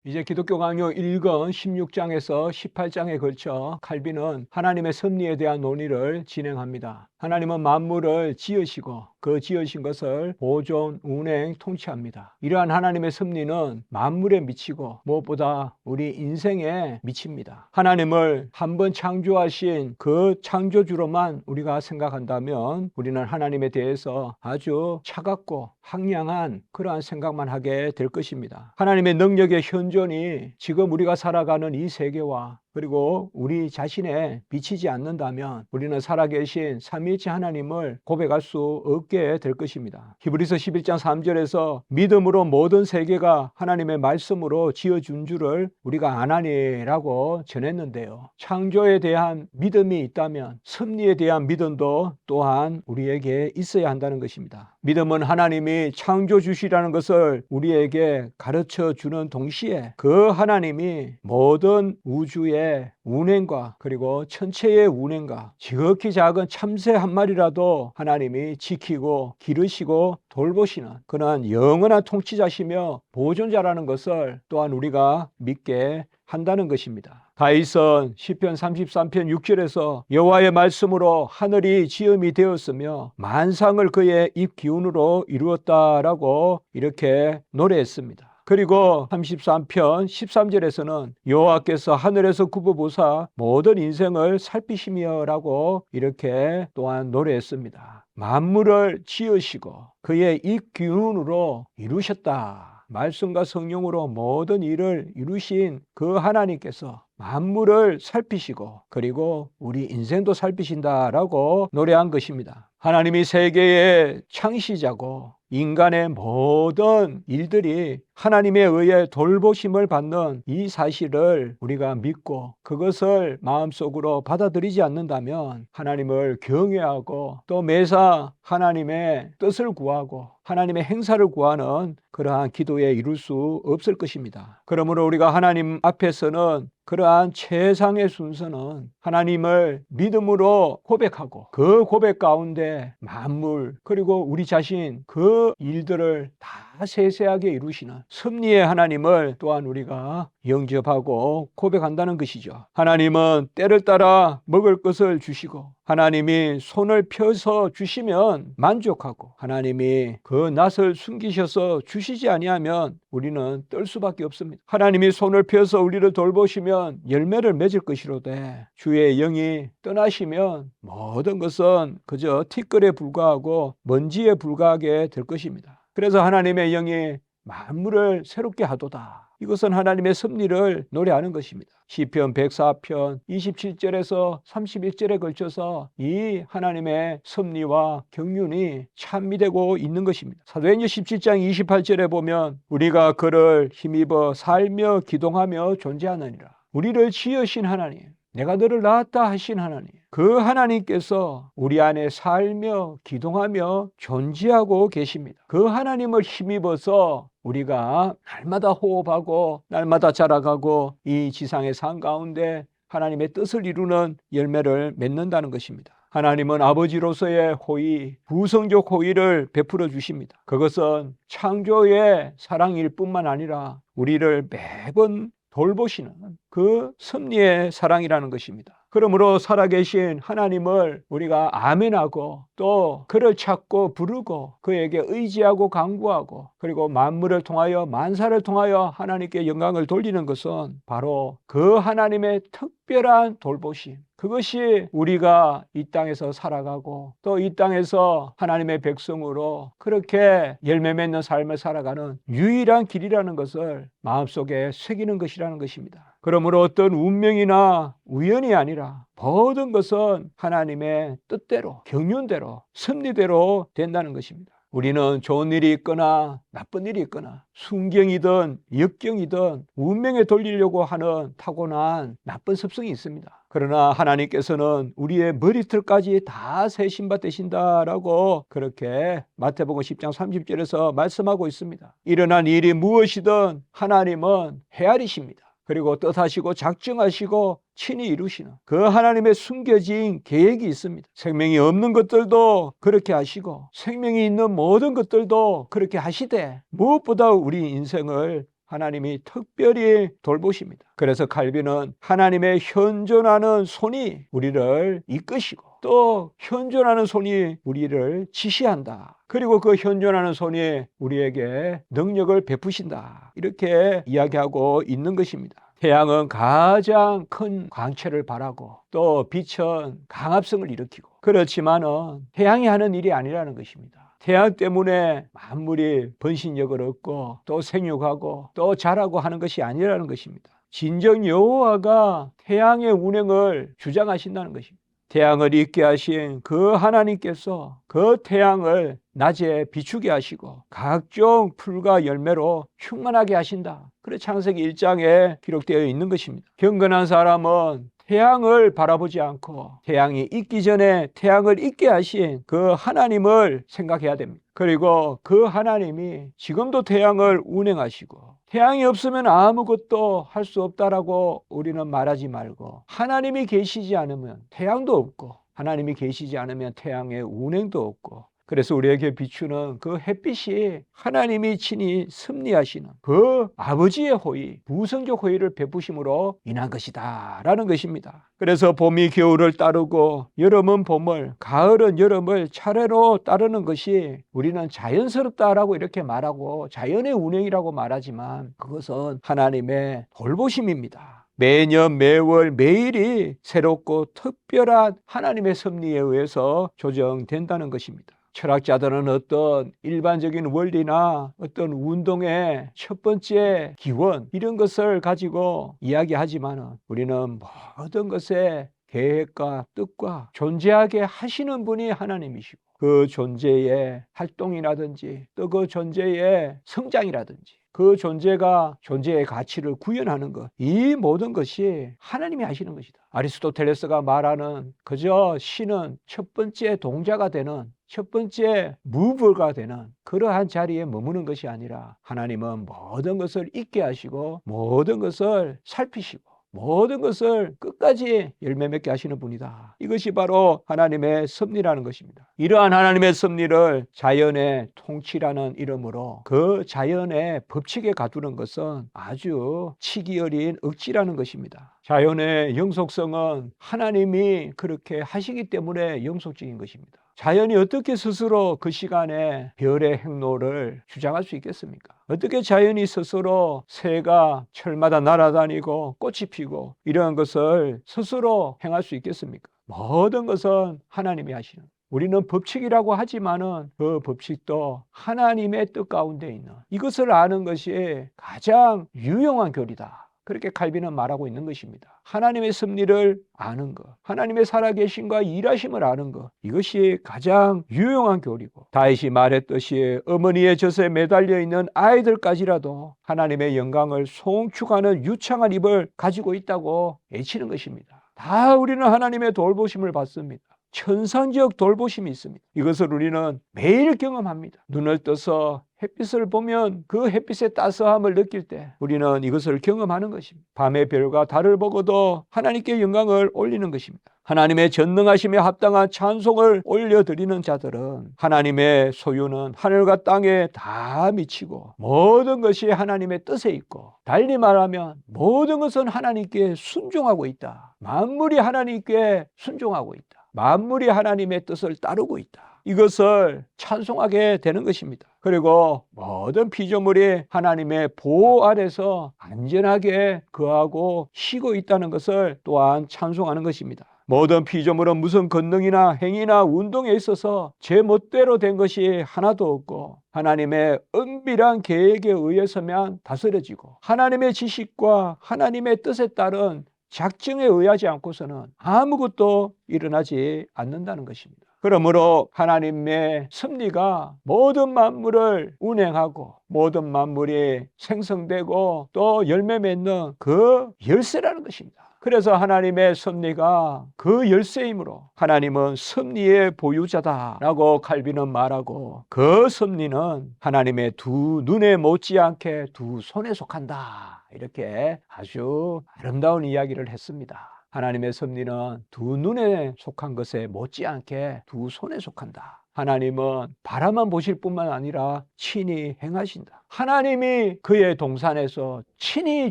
이제 기독교 강요 1권 16장에서 18장에 걸쳐 칼빈은 하나님의 섭리에 대한 논의를 진행합니다. 하나님은 만물을 지으시고 그 지으신 것을 보존, 운행, 통치합니다. 이러한 하나님의 섭리는 만물에 미치고 무엇보다 우리 인생에 미칩니다. 하나님을 한번 창조하신 그 창조주로만 우리가 생각한다면 우리는 하나님에 대해서 아주 차갑고 황량한 그러한 생각만 하게 될 것입니다. 하나님의 능력의 현존이 지금 우리가 살아가는 이 세계와 그리고 우리 자신에 비치지 않는다면 우리는 살아계신 삼위일체 하나님을 고백할 수 없게 될 것입니다. 히브리서 11장 3절에서 믿음으로 모든 세계가 하나님의 말씀으로 지어준 줄을 우리가 아나니라고 전했는데요. 창조에 대한 믿음이 있다면 섭리에 대한 믿음도 또한 우리에게 있어야 한다는 것입니다. 믿음은 하나님이 창조주시라는 것을 우리에게 가르쳐 주는 동시에 그 하나님이 모든 우주의 운행과 그리고 천체의 운행과 지극히 작은 참새 한 마리라도 하나님이 지키고 기르시고 돌보시는 그러한 영원한 통치자시며 보존자라는 것을 또한 우리가 믿게 한다는 것입니다. 다윗은 시편 33편 6절에서 여호와의 말씀으로 하늘이 지음이 되었으며 만상을 그의 입 기운으로 이루었다라고 이렇게 노래했습니다. 그리고 33편 13절에서는 여호와께서 하늘에서 굽어보사 모든 인생을 살피시며라고 이렇게 또한 노래했습니다. 만물을 지으시고 그의 입 기운으로 이루셨다. 말씀과 성령으로 모든 일을 이루신 그 하나님께서 만물을 살피시고 그리고 우리 인생도 살피신다라고 노래한 것입니다. 하나님이 세계의 창시자고 인간의 모든 일들이 하나님에 의해 돌보심을 받는 이 사실을 우리가 믿고 그것을 마음속으로 받아들이지 않는다면 하나님을 경외하고 또 매사 하나님의 뜻을 구하고 하나님의 행사를 구하는 그러한 기도에 이룰 수 없을 것입니다. 그러므로 우리가 하나님 앞에서는 그러한 최상의 순서는 하나님을 믿음으로 고백하고 그 고백 가운데 만물 그리고 우리 자신 그 일들을 다 세세하게 이루시는 섭리의 하나님을 또한 우리가 영접하고 고백한다는 것이죠. 하나님은 때를 따라 먹을 것을 주시고 하나님이 손을 펴서 주시면 만족하고 하나님이 그 낫을 숨기셔서 주시지 아니하면 우리는 떨 수밖에 없습니다. 하나님이 손을 펴서 우리를 돌보시면 열매를 맺을 것이로되 주의 영이 떠나시면 모든 것은 그저 티끌에 불과하고 먼지에 불과하게 될 것입니다. 그래서 하나님의 영이 만물을 새롭게 하도다. 이것은 하나님의 섭리를 노래하는 것입니다. 시편 104편 27절에서 31절에 걸쳐서 이 하나님의 섭리와 경륜이 찬미되고 있는 것입니다. 사도행전 17장 28절에 보면 우리가 그를 힘입어 살며 기동하며 존재하느니라. 우리를 지으신 하나님, 내가 너를 낳았다 하신 하나님, 그 하나님께서 우리 안에 살며 기동하며 존재하고 계십니다. 그 하나님을 힘입어서 우리가 날마다 호흡하고 날마다 자라가고 이 지상의 삶 가운데 하나님의 뜻을 이루는 열매를 맺는다는 것입니다. 하나님은 아버지로서의 호의, 부성적 호의를 베풀어 주십니다. 그것은 창조의 사랑일 뿐만 아니라 우리를 매번 돌보시는 그 섭리의 사랑이라는 것입니다. 그러므로 살아계신 하나님을 우리가 아멘하고 또 그를 찾고 부르고 그에게 의지하고 간구하고 그리고 만물을 통하여 만사를 통하여 하나님께 영광을 돌리는 것은 바로 그 하나님의 특별한 돌보심, 그것이 우리가 이 땅에서 살아가고 또 이 땅에서 하나님의 백성으로 그렇게 열매 맺는 삶을 살아가는 유일한 길이라는 것을 마음속에 새기는 것이라는 것입니다. 그러므로 어떤 운명이나 우연이 아니라 모든 것은 하나님의 뜻대로 경륜대로 섭리대로 된다는 것입니다. 우리는 좋은 일이 있거나 나쁜 일이 있거나 순경이든 역경이든 운명에 돌리려고 하는 타고난 나쁜 습성이 있습니다. 그러나 하나님께서는 우리의 머리털까지 다 세신 바 되신다라고 그렇게 마태복음 10장 30절에서 말씀하고 있습니다. 일어난 일이 무엇이든 하나님은 헤아리십니다. 그리고 뜻하시고 작정하시고 친히 이루시는 그 하나님의 숨겨진 계획이 있습니다. 생명이 없는 것들도 그렇게 하시고 생명이 있는 모든 것들도 그렇게 하시되 무엇보다 우리 인생을 하나님이 특별히 돌보십니다. 그래서 칼빈은 하나님의 현존하는 손이 우리를 이끄시고 또 현존하는 손이 우리를 지시한다. 그리고 그 현존하는 손이 우리에게 능력을 베푸신다. 이렇게 이야기하고 있는 것입니다. 태양은 가장 큰 광채를 발하고 또 빛은 강압성을 일으키고, 그렇지만은 태양이 하는 일이 아니라는 것입니다. 태양 때문에 만물이 번신력을 얻고 또 생육하고 또 자라고 하는 것이 아니라는 것입니다. 진정 여호와가 태양의 운행을 주장하신다는 것입니다. 태양을 있게 하신 그 하나님께서 그 태양을 낮에 비추게 하시고 각종 풀과 열매로 충만하게 하신다. 그래 창세기 1장에 기록되어 있는 것입니다. 경건한 사람은 태양을 바라보지 않고 태양이 있기 전에 태양을 있게 하신 그 하나님을 생각해야 됩니다. 그리고 그 하나님이 지금도 태양을 운행하시고 태양이 없으면 아무것도 할 수 없다라고 우리는 말하지 말고, 하나님이 계시지 않으면 태양도 없고 하나님이 계시지 않으면 태양의 운행도 없고, 그래서 우리에게 비추는 그 햇빛이 하나님이 친히 섭리하시는 그 아버지의 호의, 부성적 호의를 베푸심으로 인한 것이다 라는 것입니다. 그래서 봄이 겨울을 따르고 여름은 봄을, 가을은 여름을 차례로 따르는 것이 우리는 자연스럽다라고 이렇게 말하고 자연의 운행이라고 말하지만 그것은 하나님의 돌보심입니다. 매년 매월 매일이 새롭고 특별한 하나님의 섭리에 의해서 조정된다는 것입니다. 철학자들은 어떤 일반적인 원리나 어떤 운동의 첫 번째 기원, 이런 것을 가지고 이야기하지만 우리는 모든 것의 계획과 뜻과 존재하게 하시는 분이 하나님이시고 그 존재의 활동이라든지 또 그 존재의 성장이라든지 그 존재가 존재의 가치를 구현하는 것, 이 모든 것이 하나님이 하시는 것이다. 아리스토텔레스가 말하는 그저 신은 첫 번째 동자가 되는, 첫 번째 무브가 되는 그러한 자리에 머무는 것이 아니라 하나님은 모든 것을 있게 하시고 모든 것을 살피시고 모든 것을 끝까지 열매 맺게 하시는 분이다. 이것이 바로 하나님의 섭리라는 것입니다. 이러한 하나님의 섭리를 자연의 통치라는 이름으로 그 자연의 법칙에 가두는 것은 아주 치기 어린 억지라는 것입니다. 자연의 영속성은 하나님이 그렇게 하시기 때문에 영속적인 것입니다. 자연이 어떻게 스스로 그 시간에 별의 행로를 주장할 수 있겠습니까? 어떻게 자연이 스스로 새가 철마다 날아다니고 꽃이 피고 이러한 것을 스스로 행할 수 있겠습니까? 모든 것은 하나님이 하시는, 우리는 법칙이라고 하지만은 그 법칙도 하나님의 뜻 가운데 있는, 이것을 아는 것이 가장 유용한 교리다. 그렇게 칼빈은 말하고 있는 것입니다. 하나님의 섭리를 아는 것, 하나님의 살아계심과 일하심을 아는 것, 이것이 가장 유용한 교리고, 다윗이 말했듯이 어머니의 젖에 매달려 있는 아이들까지라도 하나님의 영광을 송축하는 유창한 입을 가지고 있다고 외치는 것입니다. 다 우리는 하나님의 돌보심을 받습니다. 천상적 돌보심이 있습니다. 이것을 우리는 매일 경험합니다. 눈을 떠서 햇빛을 보면 그 햇빛의 따스함을 느낄 때 우리는 이것을 경험하는 것입니다. 밤의 별과 달을 보고도 하나님께 영광을 올리는 것입니다. 하나님의 전능하심에 합당한 찬송을 올려드리는 자들은 하나님의 소유는 하늘과 땅에 다 미치고 모든 것이 하나님의 뜻에 있고, 달리 말하면 모든 것은 하나님께 순종하고 있다. 만물이 하나님께 순종하고 있다. 만물이 하나님의 뜻을 따르고 있다. 이것을 찬송하게 되는 것입니다. 그리고 모든 피조물이 하나님의 보호 아래서 안전하게 거하고 쉬고 있다는 것을 또한 찬송하는 것입니다. 모든 피조물은 무슨 권능이나 행위나 운동에 있어서 제 멋대로 된 것이 하나도 없고 하나님의 은밀한 계획에 의해서만 다스려지고 하나님의 지식과 하나님의 뜻에 따른 작정에 의하지 않고서는 아무것도 일어나지 않는다는 것입니다. 그러므로 하나님의 섭리가 모든 만물을 운행하고 모든 만물이 생성되고 또 열매 맺는 그 열쇠라는 것입니다. 그래서 하나님의 섭리가 그 열쇠이므로 하나님은 섭리의 보유자다라고 칼빈은 말하고, 그 섭리는 하나님의 두 눈에 못지않게 두 손에 속한다, 이렇게 아주 아름다운 이야기를 했습니다. 하나님의 섭리는 두 눈에 속한 것에 못지않게 두 손에 속한다. 하나님은 바라만 보실 뿐만 아니라 친히 행하신다. 하나님이 그의 동산에서 친히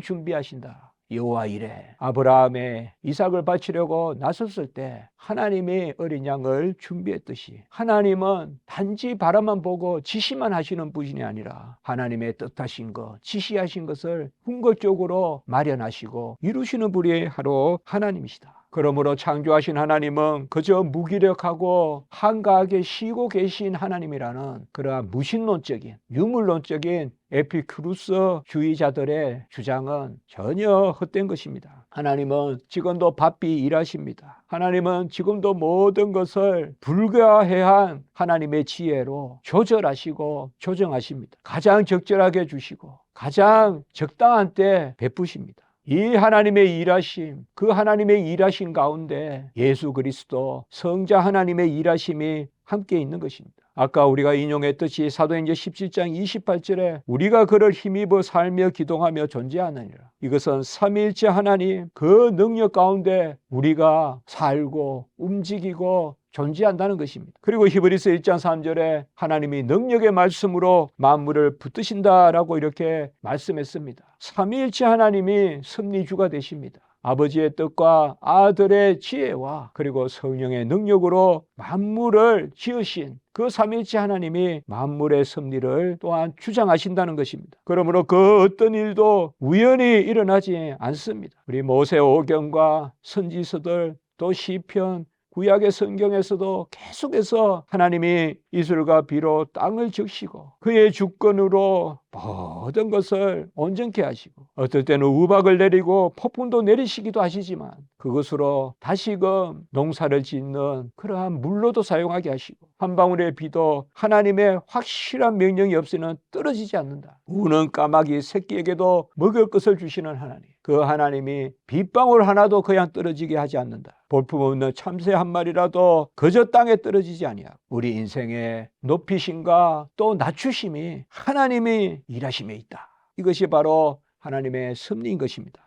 준비하신다. 여호와 이레. 아브라함의 이삭을 바치려고 나섰을 때 하나님이 어린 양을 준비했듯이 하나님은 단지 바라만 보고 지시만 하시는 분이 아니라 하나님의 뜻하신 것, 지시하신 것을 궁극적으로 마련하시고 이루시는 분이 바로 하나님이시다. 그러므로 창조하신 하나님은 그저 무기력하고 한가하게 쉬고 계신 하나님이라는 그러한 무신론적인 유물론적인 에피쿠루스주의자들의 주장은 전혀 헛된 것입니다. 하나님은 지금도 바삐 일하십니다. 하나님은 지금도 모든 것을 불가해한 하나님의 지혜로 조절하시고 조정하십니다. 가장 적절하게 주시고 가장 적당한 때 베푸십니다. 이 하나님의 일하심, 그 하나님의 일하심 가운데 예수 그리스도 성자 하나님의 일하심이 함께 있는 것입니다. 아까 우리가 인용했듯이 사도행전 17장 28절에 우리가 그를 힘입어 살며 기동하며 존재하느니라. 이것은 삼위일체 하나님 그 능력 가운데 우리가 살고 움직이고 존재한다는 것입니다. 그리고 히브리서 1장 3절에 하나님이 능력의 말씀으로 만물을 붙드신다라고 이렇게 말씀했습니다. 삼위일체 하나님이 섭리주가 되십니다. 아버지의 뜻과 아들의 지혜와 그리고 성령의 능력으로 만물을 지으신 그 삼위일체 하나님이 만물의 섭리를 또한 주장하신다는 것입니다. 그러므로 그 어떤 일도 우연히 일어나지 않습니다. 우리 모세오경과 선지서들 또 시편 구약의 성경에서도 계속해서 하나님이 이슬과 비로 땅을 적시고 그의 주권으로 모든 것을 온전케 하시고 어떨 때는 우박을 내리고 폭풍도 내리시기도 하시지만 그것으로 다시금 농사를 짓는 그러한 물로도 사용하게 하시고 한 방울의 비도 하나님의 확실한 명령이 없이는 떨어지지 않는다. 우는 까마귀 새끼에게도 먹을 것을 주시는 하나님, 그 하나님이 빗방울 하나도 그냥 떨어지게 하지 않는다. 볼품없는 참새 한 마리라도 그저 땅에 떨어지지 아니하고 우리 인생의 높이심과 또 낮추심이 하나님이 일하심에 있다. 이것이 바로 하나님의 섭리인 것입니다.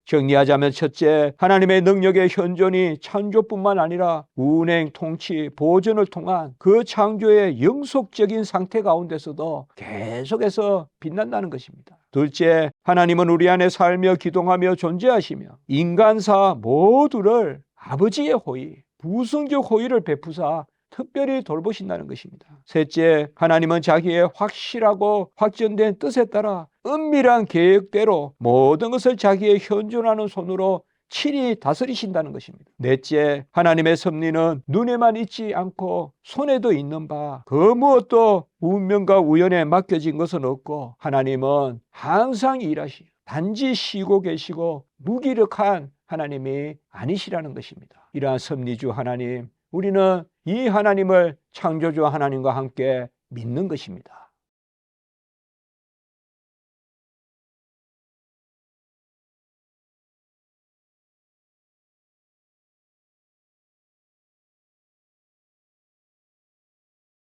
정리하자면 첫째, 하나님의 능력의 현존이 창조뿐만 아니라 운행, 통치, 보존을 통한 그 창조의 영속적인 상태 가운데서도 계속해서 빛난다는 것입니다. 둘째, 하나님은 우리 안에 살며 기동하며 존재하시며 인간사 모두를 아버지의 호의, 부성적 호의를 베푸사 특별히 돌보신다는 것입니다. 셋째, 하나님은 자기의 확실하고 확정된 뜻에 따라 은밀한 계획대로 모든 것을 자기의 현존하는 손으로 친히 다스리신다는 것입니다. 넷째, 하나님의 섭리는 눈에만 있지 않고 손에도 있는 바 그 무엇도 운명과 우연에 맡겨진 것은 없고 하나님은 항상 일하시고 단지 쉬고 계시고 무기력한 하나님이 아니시라는 것입니다. 이러한 섭리주 하나님, 우리는 이 하나님을 창조주 하나님과 함께 믿는 것입니다.